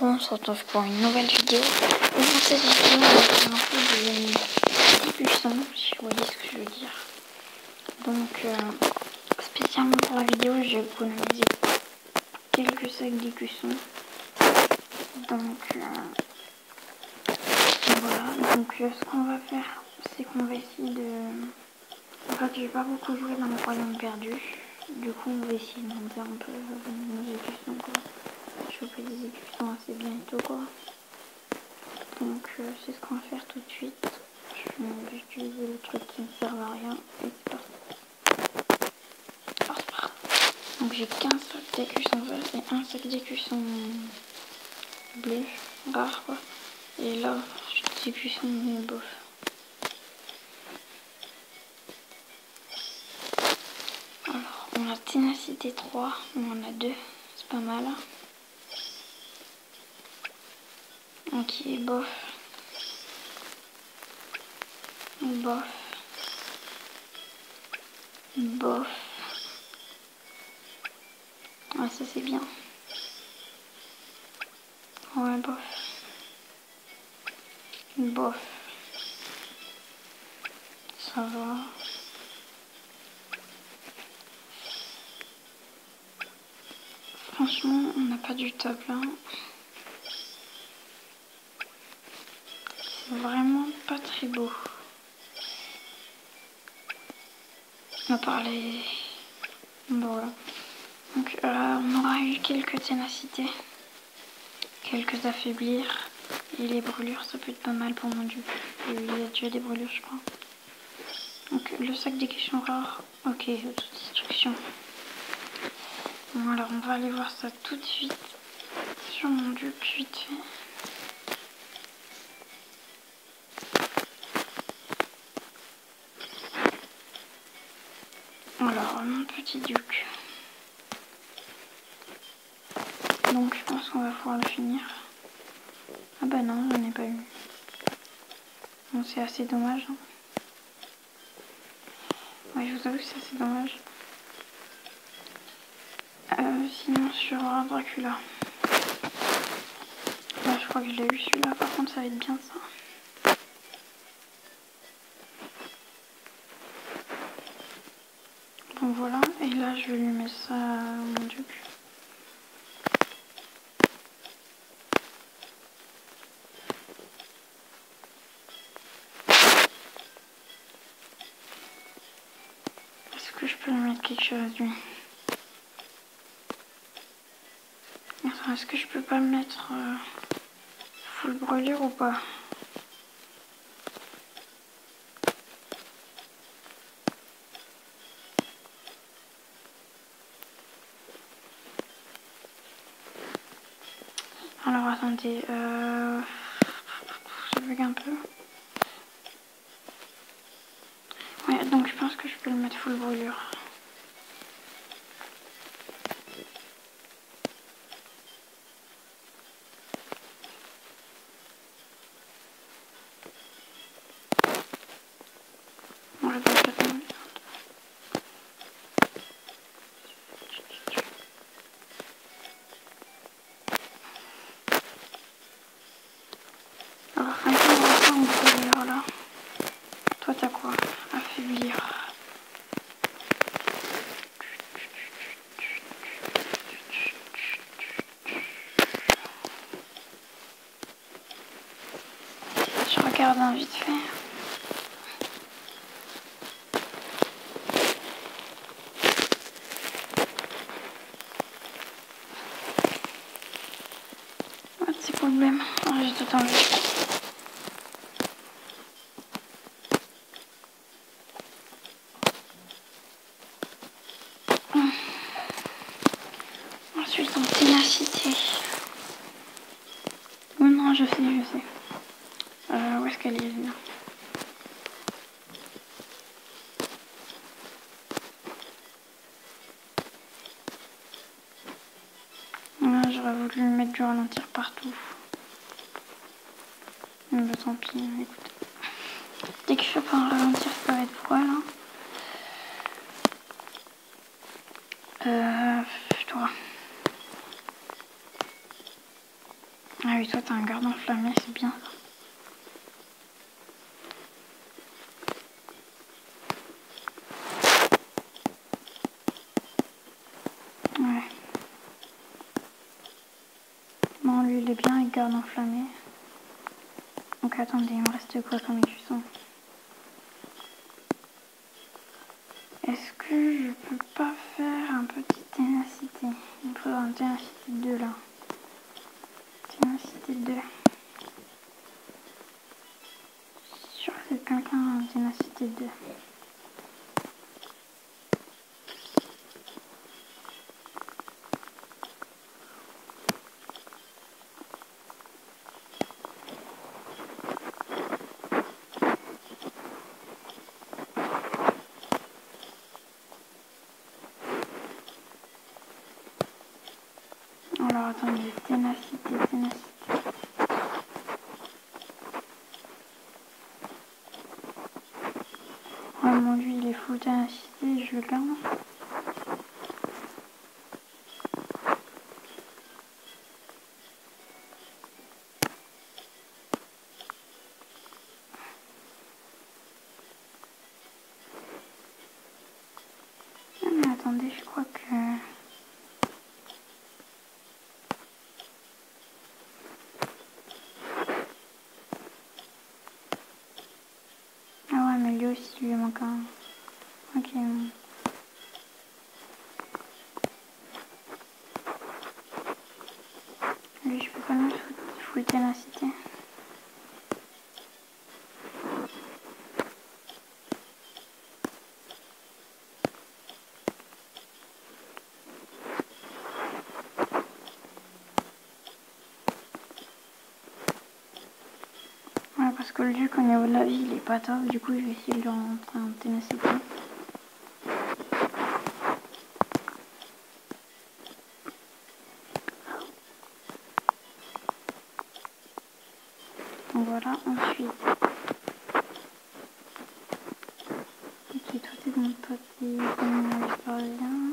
coucou, on se retrouve pour une nouvelle vidéo. Et dans cette vidéo, on va faire un peu de décuisson, si vous voyez ce que je veux dire. Donc, spécialement pour la vidéo, j'ai économisé quelques sacs d'écusson. Donc, voilà. Donc, ce qu'on va faire, c'est qu'on va essayer de... En fait, j'ai pas beaucoup joué dans le royaume perdu. Du coup, on va essayer de monter un peu nos écussons, quoi. Choper des écussons assez bientôt, quoi. Donc c'est ce qu'on va faire tout de suite. Je vais utiliser le truc qui ne sert à rien et c'est parti. Alors c'est parti. Donc j'ai 15 sacs d'écussons verts et un sac d'écussons bleu, rare quoi. Et là j'ai des écussons bof. Alors on a ténacité 3, on en a 2, c'est pas mal. Ok, bof. Bof. Bof. Ah ça c'est bien. Ouais, bof. Bof. Ça va. Franchement, on n'a pas du top là. C'est vraiment pas très beau. À part les... Bon, voilà. Donc on aura eu quelques ténacités. Quelques affaiblir. Et les brûlures, ça peut être pas mal pour mon dieu. Il y a déjà des brûlures, je crois. Donc le sac d'écusson rare. Ok, autodestruction. Bon, alors on va aller voir ça tout de suite. Sur mon duc, vite fait. Alors, mon petit duc. Donc, je pense qu'on va pouvoir le finir. Ah bah non, j'en ai pas eu. Bon, c'est assez dommage. Hein. Ouais, je vous avoue que c'est assez dommage. Sinon, sur Dracula. Là, je crois que je l'ai eu celui-là. Par contre, ça va être bien ça. Donc voilà. Et là, je vais lui mettre ça à mon duc. Est-ce que je peux lui mettre quelque chose, lui? Attends, est-ce que je peux pas me mettre full brûlure ou pas? Alors attendez, je bug un peu. Ouais, donc je pense que je peux le mettre full brûlure. On va pas faire. Alors, un peu on peut lire là. Toi, t'as quoi? Affaiblir. Je regarde un vite fait. Pas de problème. J'ai tout enlevé. Ensuite, en ténacité. Oh non, je sais, je sais. Où est-ce qu'elle est là? J'aurais voulu lui mettre du ralentir partout. Mais bah, tant pis, écoute. Dès que je fais pas un ralentir, ça va être pour elle. Hein. Toi. Ah oui, toi t'as un garde enflammé, c'est bien ça. Ouais. Bon, lui il est bien avec garde enflammé. Donc attendez, il me reste quoi comme cuisson? Est-ce que je peux pas faire un petit ténacité? Il me faudra un ténacité 2 là. Ténacité 2. Je suis sûre que quelqu'un a un ténacité 2. Alors attendez, ténacité. Vraiment lui il est full ténacité, je le garde. Ah, mais attendez, je crois que... Ah ouais, mais lui aussi, il lui manque un... Ok. Lui, je peux pas mettre full ténacité. Ouais, parce que le duc au niveau de la vie, il est pas top. Du coup, je vais essayer de lui rentrer en ténacité. Donc voilà, ensuite... Ok, toi t'es bon, toi t'es bon, je parviens.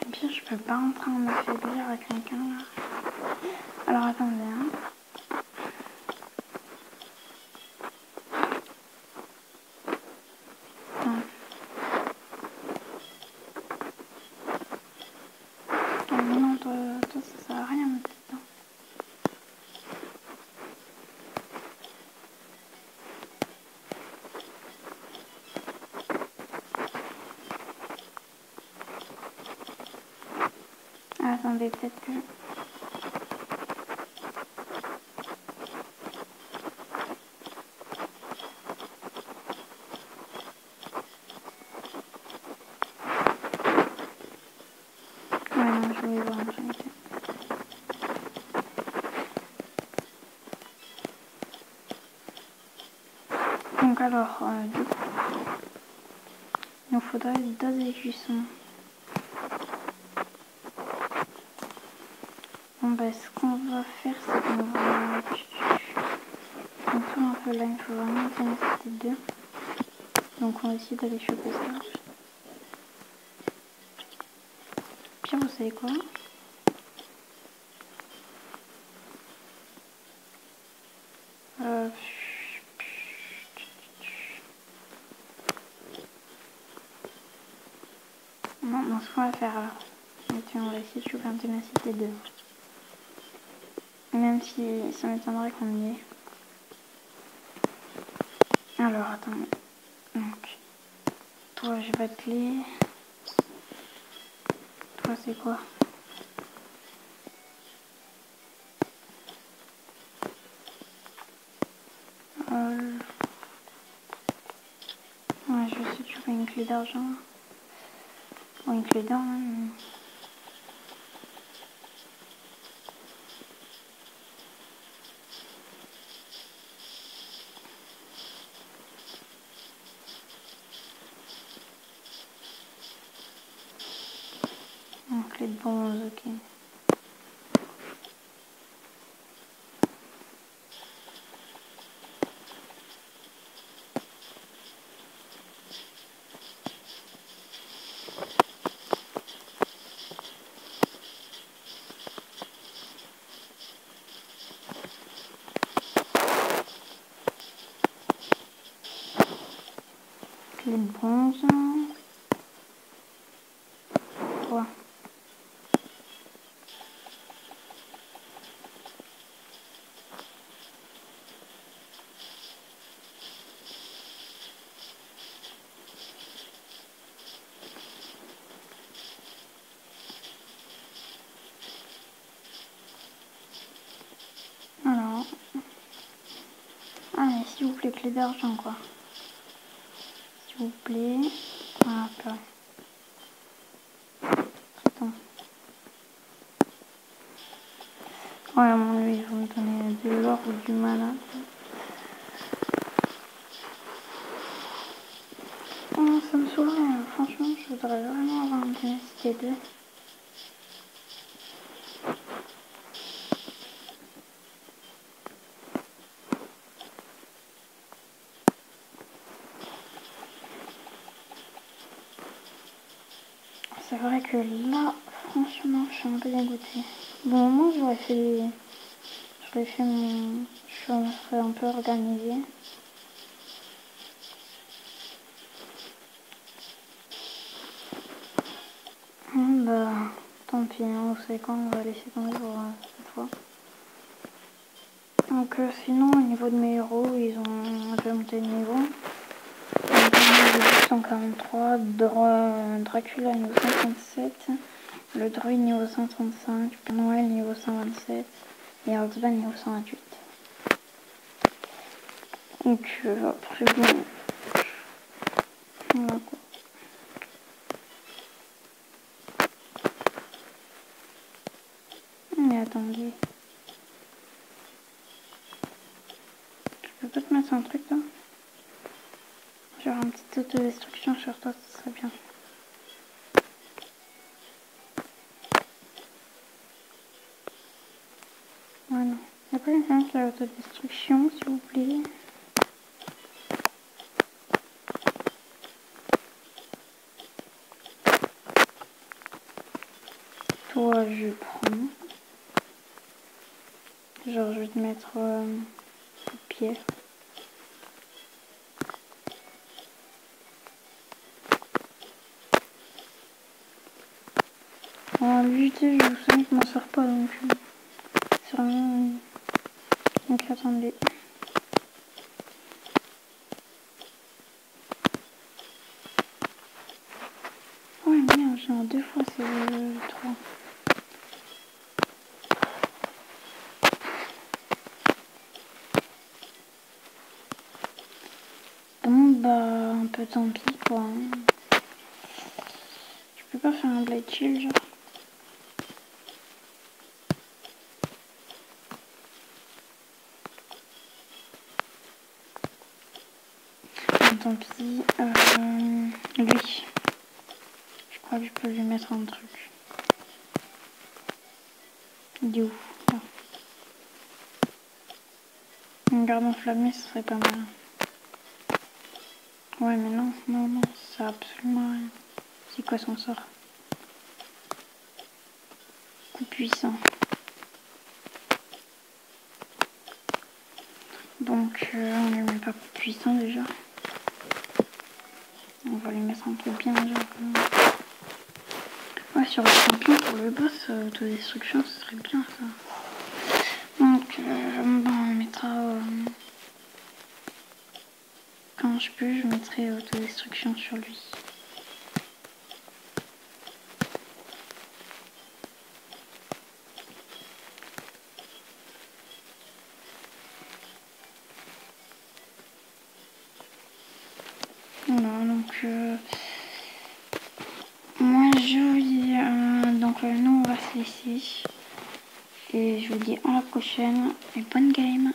Et puis je peux pas en train de m'affaiblir à quelqu'un là. Alors attendez, hein. Non. Ah, mais non, toi ça sert à rien ma petite. Hein. Ah, attendez, peut-être que... Ouais, non, je voulais voir un truc. Donc alors, du coup, il nous faudrait une dose de cuisson. Bon bah ce qu'on va faire, c'est qu'on va... On tourne un peu là, il faut vraiment une ténacité 2. Donc on va essayer d'aller choper ça. Puis vous savez quoi? Non, ce qu'on va faire là. On va essayer de choper un ténacité 2. Même si ça m'étonnerait qu'on y ait. Alors attends. Donc, toi j'ai pas de clé. Toi c'est quoi? Ouais, je sais que je fais une clé d'argent. Ou une clé d'or. Hein. Une clé de bronze, ok. Les bronzes. Quoi? Alors. Ah, mais s'il vous plaît, clé d'argent, quoi. S'il vous plaît. Ah, peur. Attends. Ouais, à mon avis, ils vont me donner de l'or ou du mana. Oh, ça me saoulerait, franchement, je voudrais vraiment avoir une ténacité 2. C'est vrai que là, franchement, je suis un peu dégoûtée. Bon, au moins, j'aurais fait mon... Je me serais un peu organisée. Bah, tant pis, hein, vous savez quoi, on va laisser tomber pour cette fois. Donc, sinon, au niveau de mes héros, ils ont un peu monté de niveau. Donc, 143, Dracula niveau 137, le druide niveau 135, Père Noël niveau 127 et Earthband niveau 128. Donc, après, bon, voilà quoi. Mais attendez. Je peux pas te mettre un truc là? Genre une petite autodestruction sur toi, ce serait bien. Voilà. Y'a pas quelqu'un qui a l'autodestruction, s'il vous plaît? Toi, je prends. Genre, je vais te mettre pierre. En lui, tu sais, je vous savez que je m'en sors pas, donc c'est vraiment... Donc attendez. Ouais, merde, j'ai en 2 fois, c'est le 3. Bon, bah, un peu tant pis, quoi. Je peux pas faire un blade shield, genre. Bon, tant pis. Lui. Je crois que je peux lui mettre un truc. Il est où? Là. Un garde enflammé, ce serait pas mal. Ouais, mais non, non, non, ça sert absolument rien. C'est quoi son sort? Coup puissant. Donc, on lui met pas coup puissant déjà. On va lui mettre un truc bien, genre. Ouais, sur le champion pour le boss, autodestruction, ce serait bien ça. Donc, bah, on mettra. Quand je peux, je mettrai autodestruction sur lui. Voilà, donc. Moi, je vous dis. Donc, nous, on va se laisser. Et je vous dis à la prochaine. Et bonne game!